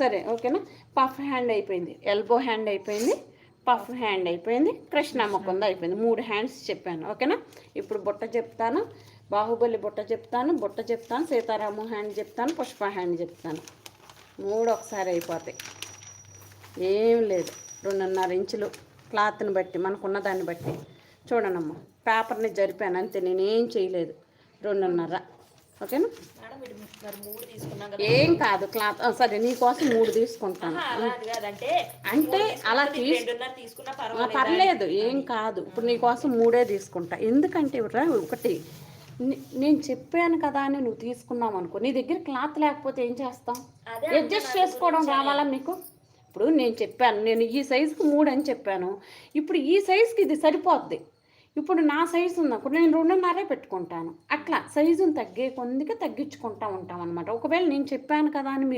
సరే ఓకేనా. Puff hand అయిపోయింది, ఎల్బో హ్యాండ్ అయిపోయింది, పఫ్ హ్యాండ్ అయిపోయింది, కృష్ణమ్మ కొంద అయిపోయింది. 3 హ్యాండ్స్ చెప్పాను ఓకేనా. ఇప్పుడు బుట్ట చెప్తాను, బాహుబలి బుట్ట చెప్తాను, సీతారాము హ్యాండ్ చెప్తాను, పుష్ప హ్యాండ్ చెప్తాను. 3 ఒకసారి అయిపోతాయి. ఏం లేదు, 2.5 ఇంచులు క్లాత్ని బట్టి, మనకున్న దాన్ని బట్టి చూడనమ్మా. పేపర్ని జరిపాను అంతే, నేనేం చేయలేదు. 2.5 ఓకేనా. ఏం కాదు క్లాత్, సరే నీకోసం 3 తీసుకుంటాను. అంటే అలా పర్లేదు, ఏం కాదు. ఇప్పుడు నీకోసం 3 తీసుకుంటా. ఎందుకంటే ఒకటి నేను చెప్పాను కదా అని నువ్వు తీసుకున్నావు అనుకో, నీ దగ్గర క్లాత్ లేకపోతే ఏం చేస్తాం? అడ్జస్ట్ చేసుకోవడం రావాలా మీకు? ఇప్పుడు నేను చెప్పాను, నేను ఈ సైజుకి 3 అని చెప్పాను. ఇప్పుడు ఈ సైజుకి ఇది సరిపోద్ది. ఇప్పుడు నా సైజు ఉన్నప్పుడు నేను 2.5 పెట్టుకుంటాను. అట్లా సైజుని తగ్గే కొందికి తగ్గించుకుంటూ ఉంటాం అనమాట. ఒకవేళ నేను చెప్పాను కదా అని మీరు